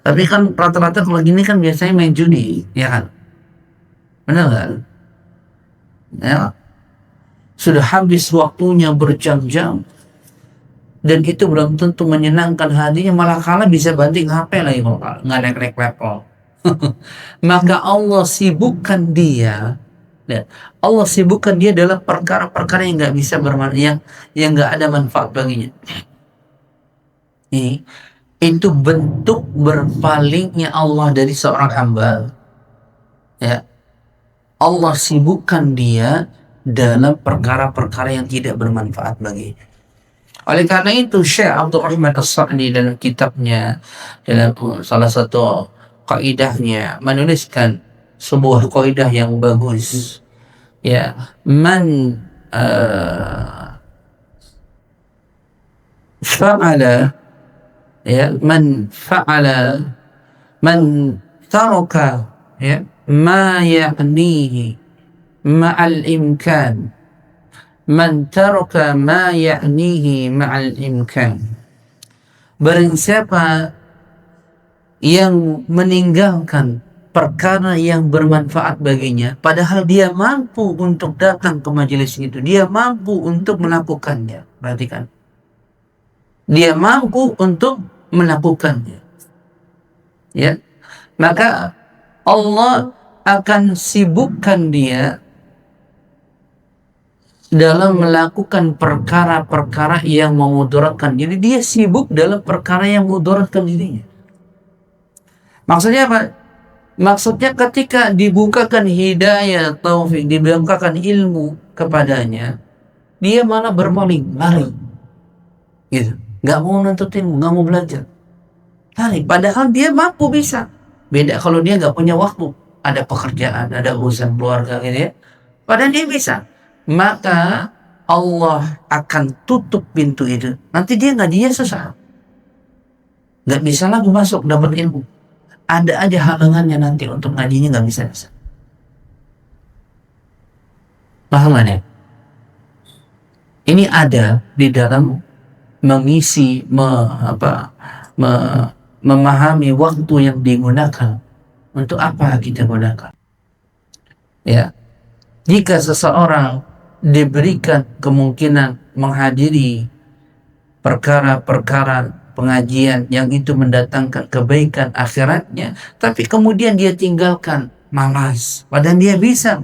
Tapi kan rata-rata kalau gini kan biasanya main judi, ya kan? Benar kan? Ya. Sudah habis waktunya berjam-jam dan itu belum tentu menyenangkan hatinya, malah kalah bisa banting HP lagi kalau nggak naik level. Maka Allah sibukkan dia. Ya, Allah sibukkan dia dalam perkara-perkara yang nggak bisa bermanfaat, yang nggak ada manfaat baginya. Itu bentuk berpalingnya Allah dari seorang hamba. Ya, Allah sibukkan dia dalam perkara-perkara yang tidak bermanfaat baginya. Oleh karena itu Syekh Abdul Rahman As-Sa'di dalam kitabnya, dalam salah satu kaidahnya, menuliskan sebuah kaidah yang bagus. Ya, man fa'ala, ya, man taraka, ya, ma ya'nihi ma'al imkan, man taraka ma ya'nihi ma'al imkan. Barang siapa yang meninggalkan perkara yang bermanfaat baginya, padahal dia mampu untuk datang ke majelis itu, dia mampu untuk melakukannya. Perhatikan, dia mampu untuk melakukannya, ya, maka Allah akan sibukkan dia dalam melakukan perkara-perkara yang memudaratkan. Jadi dia sibuk dalam perkara yang memudaratkan dirinya. Maksudnya apa? Maksudnya ketika dibukakan hidayah, taufik, dibukakan ilmu kepadanya, dia malah berpaling, lari, gitu. Nggak mau nuntut ilmu, nggak mau belajar, lari. Padahal dia mampu, bisa. Beda kalau dia nggak punya waktu, ada pekerjaan, ada urusan keluarga, gitu ya. Padahal dia bisa. Maka Allah akan tutup pintu itu. Nanti dia susah, nggak bisa lagi masuk dapat ilmu. Ada aja halangannya nanti untuk ngajinya, nggak bisa. Paham ya? Ini ada di dalam mengisi, memahami waktu yang digunakan. Untuk apa kita gunakan? Ya, jika seseorang diberikan kemungkinan menghadiri perkara-perkara pengajian yang itu mendatangkan kebaikan akhiratnya, tapi kemudian dia tinggalkan, malas, padahal dia bisa,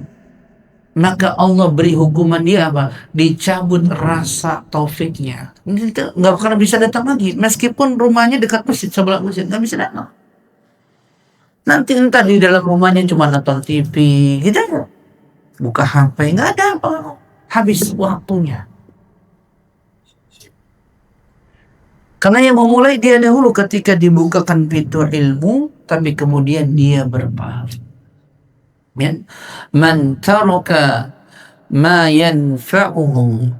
maka Allah beri hukuman dia apa? Dicabut rasa taufiknya. Nggak akan bisa datang lagi, meskipun rumahnya dekat masjid, sebelah masjid, nggak bisa datang. Nanti entah di dalam rumahnya cuma nonton TV, gitu aja, buka HP, nggak ada apa. habis waktunya. Karena yang memulai dia dahulu ketika dibukakan pintu ilmu, tapi kemudian dia berpaling. Ya. Man taraka ma yanfa'uhu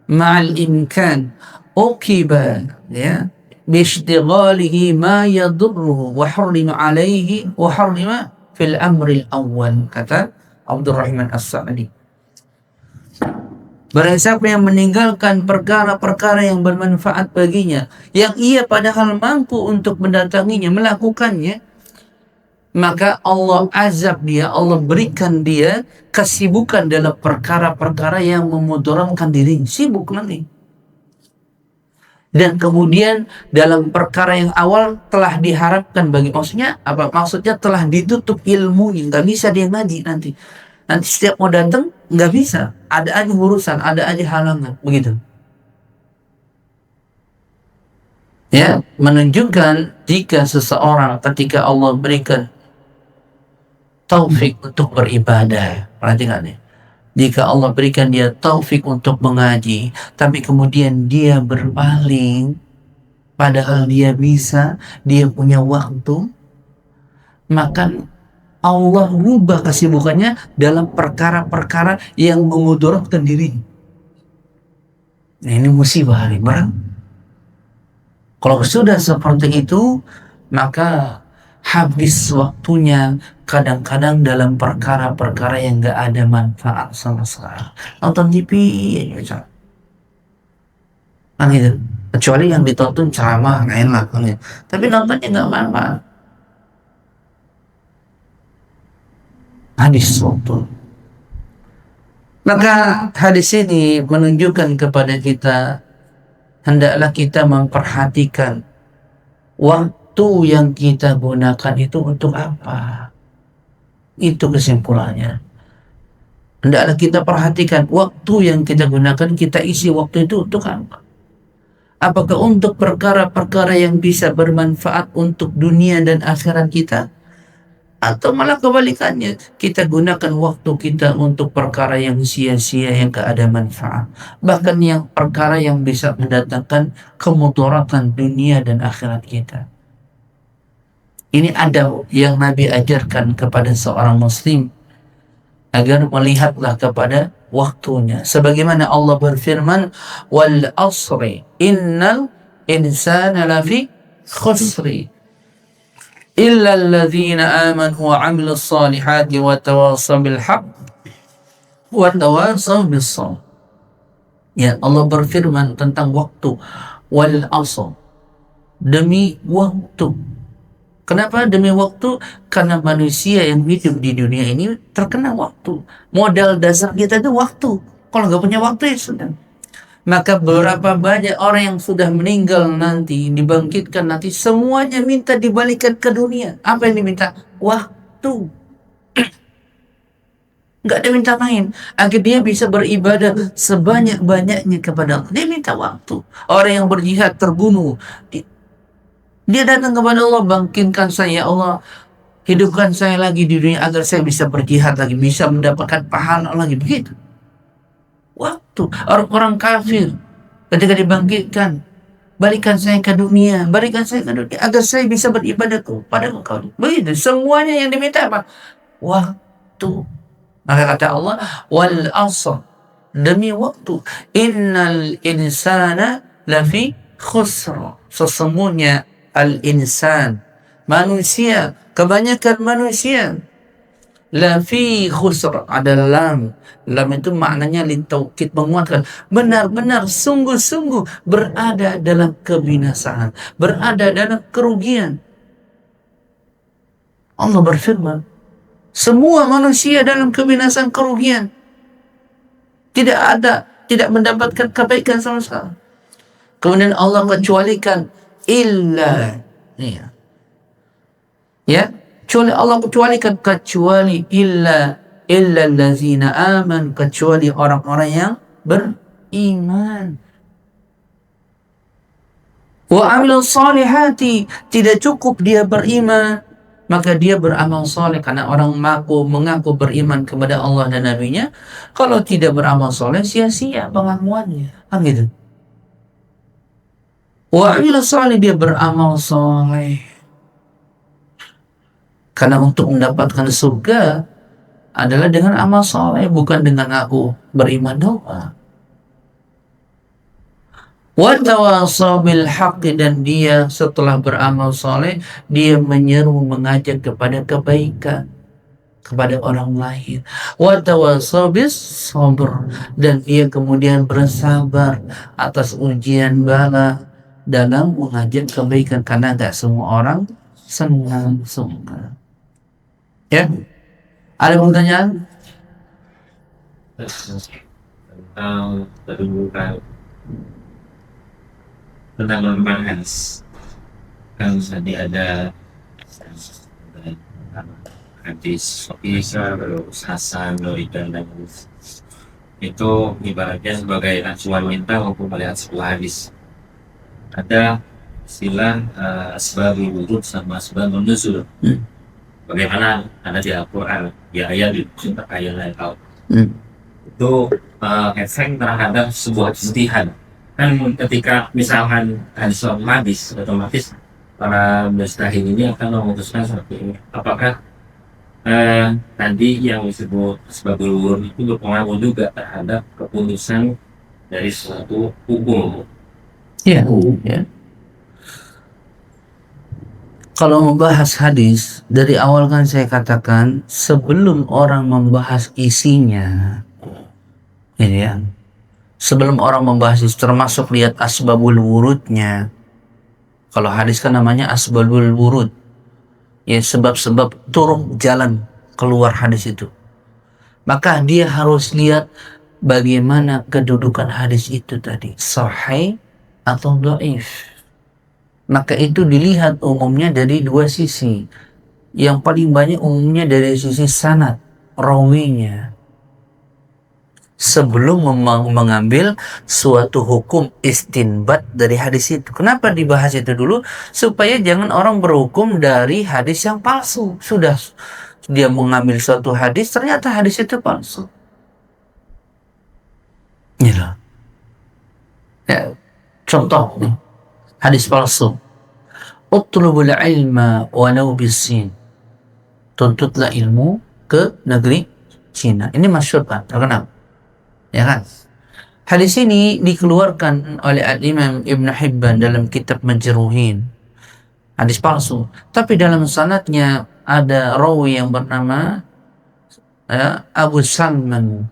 ma'al imkan uqiba ya bishtighalihi ma yadurruhu wa hurrima alaihi wa hurrima fil amri al-awwal, kata Abdurrahman As-Sa'di. Barang siapa yang meninggalkan perkara-perkara yang bermanfaat baginya, yang ia padahal mampu untuk mendatanginya, melakukannya, maka Allah azab dia, Allah berikan dia kesibukan dalam perkara-perkara yang memudaratkan dirinya, sibuk nanti. Dan kemudian dalam perkara yang awal telah diharapkan bagi, maksudnya apa? Maksudnya telah ditutup ilmunya, nggak bisa dia ngaji nanti. Nanti setiap mau datang nggak bisa, ada aja urusan, ada aja halangan, begitu. Ya, menunjukkan jika seseorang ketika Allah berikan taufik untuk beribadah, perhatikan nih. Jika Allah berikan dia taufik untuk mengaji, tapi kemudian dia berpaling, padahal dia bisa, dia punya waktu, maka Allah rubah kesibukannya dalam perkara-perkara yang memudaratkan diri. Nah, ini musibah hari berat. Kalau sudah seperti itu, maka habis waktunya kadang-kadang dalam perkara-perkara yang gak ada manfaat sama sekali. Nonton TV aja. Kan gitu. Kecuali yang ditonton ceramah, enak kan ya. Tapi nontonnya gak manfaat. Hadis waktu. Maka hadis ini menunjukkan kepada kita, hendaklah kita memperhatikan waktu yang kita gunakan itu untuk apa. Itu kesimpulannya. Hendaklah kita perhatikan waktu yang kita gunakan, kita isi waktu itu untuk apa. Apakah untuk perkara-perkara yang bisa bermanfaat untuk dunia dan akhirat kita? Atau malah kebalikannya, kita gunakan waktu kita untuk perkara yang sia-sia, yang gak ada manfaat, bahkan yang perkara yang bisa mendatangkan kemudaratan dunia dan akhirat kita. Ini adab yang Nabi ajarkan kepada seorang muslim, agar melihatlah kepada waktunya. Sebagaimana Allah berfirman, wal asri innal insana lafi khusri illa alladhina amanu wa 'amilus solihati wa tawasaw bil haqq wa tawasaw bis sabr. Ya, Allah berfirman tentang waktu, wal asr, demi waktu. Kenapa demi waktu? Karena manusia yang hidup di dunia ini terkena waktu. Modal dasar kita itu waktu. Kalau nggak punya waktu ya sudah. Maka berapa banyak orang yang sudah meninggal nanti, dibangkitkan nanti, semuanya minta dibalikan ke dunia. Apa yang diminta? Waktu. Nggak ada minta main. Agar dia bisa beribadah sebanyak-banyaknya kepada Allah. Dia minta waktu. Orang yang berjihad terbunuh, dia datang kepada Allah, bangkitkan saya, Allah, hidupkan saya lagi di dunia agar saya bisa berjihad lagi, bisa mendapatkan pahala lagi. Begitu. Waktu. Orang-orang kafir ketika dibangkitkan, balikan saya ke dunia, balikan saya ke dunia agar saya bisa beribadah kepada Engkau. Begitu. Semuanya yang diminta apa? Waktu. Maka kata Allah, wal asr, demi waktu, innal insana lafi khusr, sesungguhnya al-insan, manusia, kebanyakan manusia, lafi khusr, ada lam. Lam itu maknanya litaukid, menguatkan, benar-benar sungguh-sungguh berada dalam kebinasaan, berada dalam kerugian. Allah berfirman, semua manusia dalam kebinasaan, kerugian. Tidak mendapatkan kebaikan sama sekali. Kemudian Allah kecualikan illa, ya, kecuali Allah kecualikan, kecuali illa allazina aman, kecuali orang-orang yang beriman. Wa amilus solihati, tidak cukup dia beriman, maka dia beramal soleh karena orang mengaku beriman kepada Allah dan Nabi-Nya. Kalau tidak beramal soleh, sia-sia pengakuannya. Kan gitu. Wa amila soleh, dia beramal soleh. Karena untuk mendapatkan surga adalah dengan amal soleh, bukan dengan aku beriman doang. Wa tawassaw bil haqqi, dan dia setelah beramal soleh, dia menyeru mengajak kepada kebaikan kepada orang lain. Wa tawassaw bis sabr, dan dia kemudian bersabar atas ujian bala dalam mengajak kebaikan, karena tidak semua orang senang suka. Ya, ada pertanyaan? Tentang kedudukan, tentang merupakan hadis, kan tadi ada hadis Isa, terus Hasan, Doidan, dan itu ibaratnya sebagai acuan kita maupun melihat sebuah hadis. Ada istilah asbabul wurud sama asbabun nuzul. Bagaimana ada di Al-Quran, ya ayat itu ayat tahu. Itu efek terhadap sebuah ijtihad. Kan ketika misalkan hadis otomatis para mujtahid ini akan memutuskan seperti ini. Apakah tadi yang disebut asbabul wurud itu berpengaruh juga terhadap keputusan dari suatu hukum? Ya, ya. Kalau membahas hadis, dari awal kan saya katakan sebelum orang membahas isinya, ini ya, sebelum orang membahas itu termasuk lihat asbabul wurudnya. Kalau hadis kan namanya asbabul wurud, ya sebab-sebab turun jalan keluar hadis itu. Maka dia harus lihat bagaimana kedudukan hadis itu tadi, sahih atau dhaif. Maka itu dilihat umumnya dari dua sisi. Yang paling banyak umumnya dari sisi sanad, rawinya. Sebelum mengambil suatu hukum istinbat dari hadis itu. Kenapa dibahas itu dulu? Supaya jangan orang berhukum dari hadis yang palsu. Sudah dia mengambil suatu hadis, ternyata hadis itu palsu. Ya, contoh nih. Hadis palsu. Utlubul ilma walau bisin. Tuntutlah ilmu ke negeri Cina. Ini masyhur kan, terkenal. Ya kan? Hadis ini dikeluarkan oleh Al-Imam Ibn Hibban dalam kitab Majruhin. Hadis palsu. Tapi dalam sanadnya ada rawi yang bernama Abu Salman.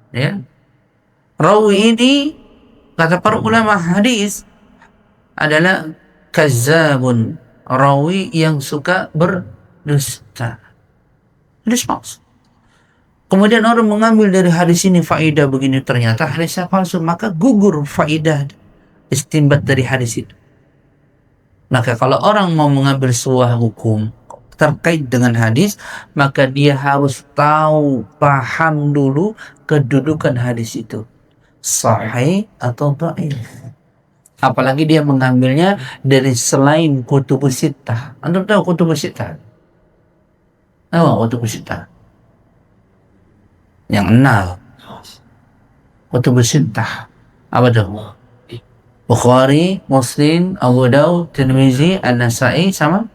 Ya. Rawi ini kata para ulama hadis adalah kazzabun, rawi yang suka berdusta. Hadis palsu. Kemudian orang mengambil dari hadis ini faedah begini, ternyata hadisnya palsu, maka gugur faedah istinbat dari hadis itu. Maka kalau orang mau mengambil sebuah hukum terkait dengan hadis, maka dia harus tahu, paham dulu kedudukan hadis itu, sahih atau dhaif. Apalagi dia mengambilnya dari selain kutubus sittah. Antum tahu kutubus sittah? Tahu kutubus sittah? Yang 6 kutubus sittah. Apa tuh? Bukhari, Muslim, Abu Daud, Tirmizi, An-Nasa'i sama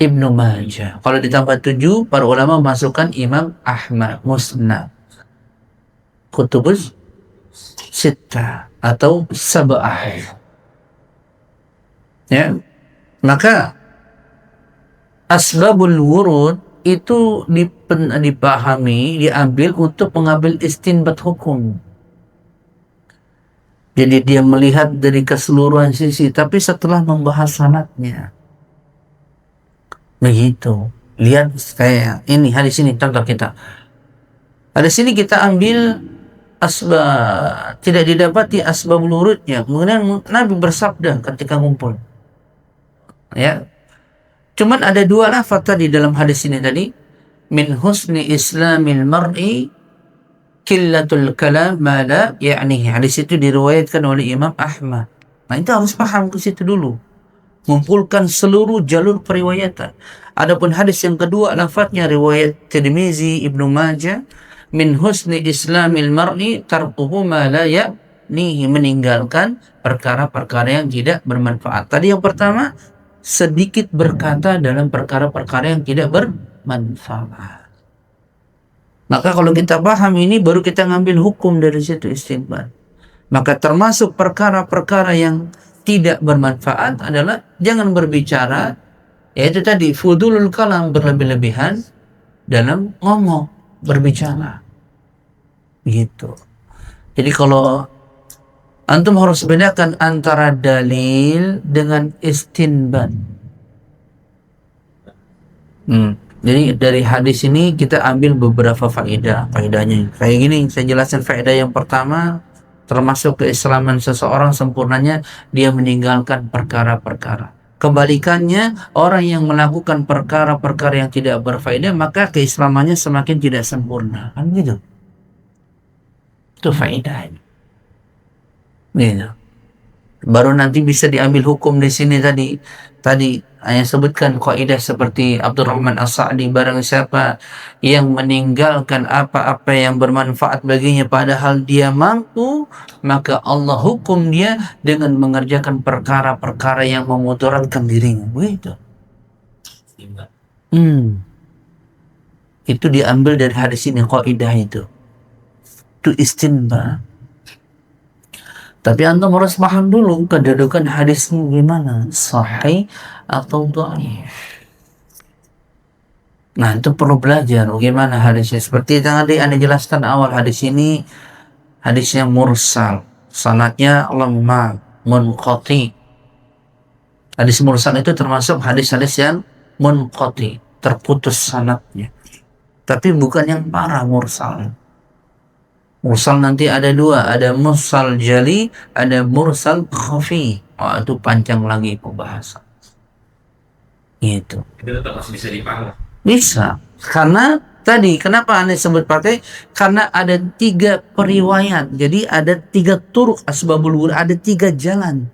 Ibnu Majah. Kalau ditambah 7, para ulama masukkan Imam Ahmad, Musnad. Kutubus sittah atau sab'ah. Ya. Maka asbabul wurud itu dipahami, diambil untuk mengambil istinbat hukum. Jadi dia melihat dari keseluruhan sisi, tapi setelah membahas sanadnya. Begitu. Lihat kayak ini hadis ini, contoh kita. Hadis ini kita ambil tidak didapati asbabul wurudnya. Kemudian Nabi bersabda ketika ngumpul. Ya. Cuman ada dua lafaz tadi dalam hadis ini tadi. Min husni islamil mar'i qillatul kalam ma la ya'nihi. Hadis itu diriwayatkan oleh Imam Ahmad. Nah, itu harus paham ke situ dulu. mengumpulkan seluruh jalur periwayatan. Adapun hadis yang kedua, lafadznya riwayat Tirmizi, Ibnu Majah, min husni islamil mar'i tarkuhu ma la ya'nihi, meninggalkan perkara-perkara yang tidak bermanfaat. Tadi yang pertama, sedikit berkata dalam perkara-perkara yang tidak bermanfaat. Maka kalau kita paham ini, baru kita ngambil hukum dari situ, istinbat. Maka termasuk perkara-perkara yang tidak bermanfaat adalah jangan berbicara, yaitu tadi fudulul kalam, berlebih-lebihan dalam ngomong, berbicara. Gitu. Jadi kalau antum harus bedakan antara dalil dengan istinbat. Jadi dari hadis ini kita ambil beberapa faedahnya. Kayak gini, saya jelaskan faedah yang pertama, termasuk keislaman seseorang sempurnanya dia meninggalkan perkara-perkara. Kebalikannya, orang yang melakukan perkara-perkara yang tidak berfaedah, maka keislamannya semakin tidak sempurna. Kan gitu. Itu faedahnya. Gitu. Baru nanti bisa diambil hukum di sini tadi. Tadi saya sebutkan kaidah seperti Abdurrahman As-Sa'di, barang siapa yang meninggalkan apa-apa yang bermanfaat baginya padahal dia mampu, maka Allah hukum dia dengan mengerjakan perkara-perkara yang memudaratkan dirinya. Begitu. Itu diambil dari hadis ini, kaidah itu. Itu istinbat. Tapi antum harus paham dulu kedudukan hadisnya gimana, sahih atau dhaif. Nah, itu perlu belajar bagaimana hadisnya. Seperti yang tadi Anda jelaskan awal, hadis ini hadisnya mursal, sanadnya lemah, munqati. Hadis mursal itu termasuk hadis-hadis yang munqati, terputus sanadnya. Tapi bukan yang parah mursal. Mursal nanti ada dua, ada mursal jali, ada mursal khafi. Oh, itu panjang lagi pembahasan. Gitu. Itu tetap masih bisa dipahami. Bisa. Karena tadi, kenapa Anda sebut pakai? Karena ada 3 periwayat. Jadi ada 3 turuk asbabul wurud, ada 3 jalan.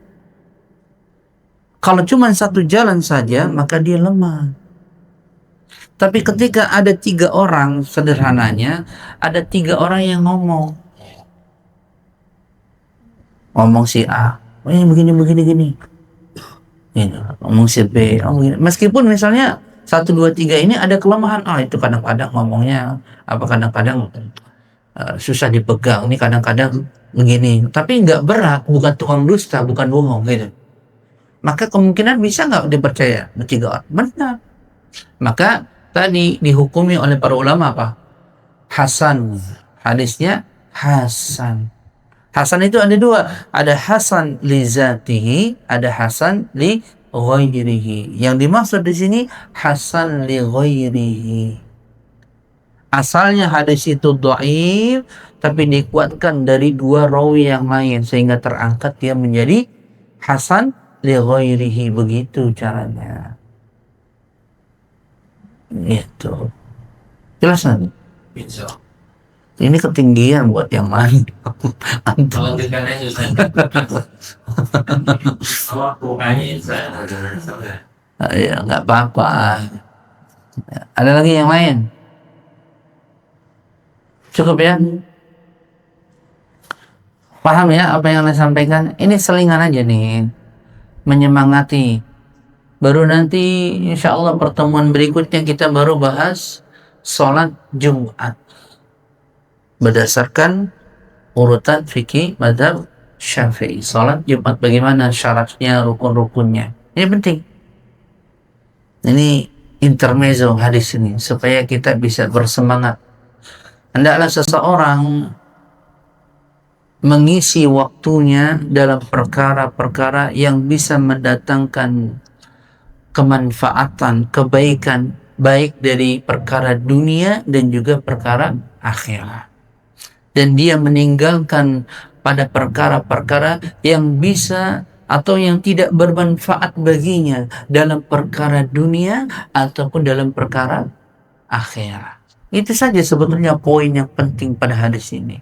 Kalau cuma 1 jalan saja, maka dia lemah. Tapi ketika ada 3 orang, sederhananya, ada 3 orang yang ngomong si A, ini begini, gini. Ngomong si B, begini. Meskipun misalnya 1, 2, 3 ini ada kelemahan, itu kadang-kadang ngomongnya, kadang-kadang susah dipegang, ini kadang-kadang begini. Tapi nggak berat, bukan tukang dusta, bukan bohong gitu. Maka kemungkinan bisa nggak dipercaya 3 orang? Benar. Maka tadi dihukumi oleh para ulama apa? Hasan. Hadisnya hasan. Hasan itu ada 2. Ada hasan li zatihi, ada hasan li ghairihi. Yang dimaksud di sini hasan li ghairihi. Asalnya hadis itu dhaif, tapi dikuatkan dari 2 rawi yang lain sehingga terangkat dia menjadi hasan li ghairihi. Begitu caranya. Itu jelas nanti. Ini ketinggian buat yang lain. Kalau dekannya susah. Ya nggak apa-apa. Ada lagi yang lain? Cukup ya? Paham ya apa yang saya sampaikan? Ini selingan aja nih, menyemangati. Baru nanti insya Allah pertemuan berikutnya kita baru bahas sholat Jumat berdasarkan urutan fikih mazhab Syafi'i. Sholat Jumat bagaimana syaratnya, rukun-rukunnya. Ini penting. Ini intermezzo hadis ini supaya kita bisa bersemangat. Hendaklah seseorang mengisi waktunya dalam perkara-perkara yang bisa mendatangkan kemanfaatan, kebaikan, baik dari perkara dunia dan juga perkara akhirat. Dan dia meninggalkan pada perkara-perkara yang bisa atau yang tidak bermanfaat baginya dalam perkara dunia ataupun dalam perkara akhirat. Itu saja sebetulnya poin yang penting pada hadis ini.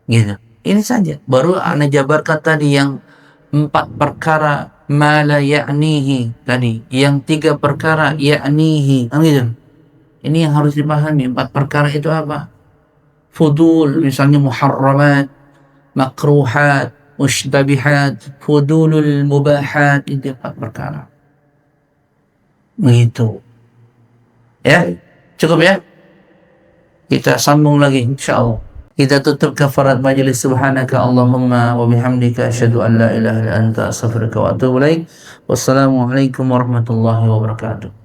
Gitu. Ini saja. Baru Anda jabarkan tadi yang 4 perkara ma la ya'nihi tadi, yang 3 perkara ya'nihi, kan gitu. Ini yang harus dipahami. 4 perkara itu apa? Fudul, misalnya muharramat, makruhat, mushtabihat, fudulul mubahat, itu 4 perkara. Begitu. Ya, cukup ya. Kita sambung lagi insyaallah. Kita tutup kafarat majelis. Subhanaka Allahumma wa bihamdika asyhadu an la ilaha illa anta astaghfiruka wa atubu ilaik. Wassalamualaikum warahmatullahi wabarakatuh.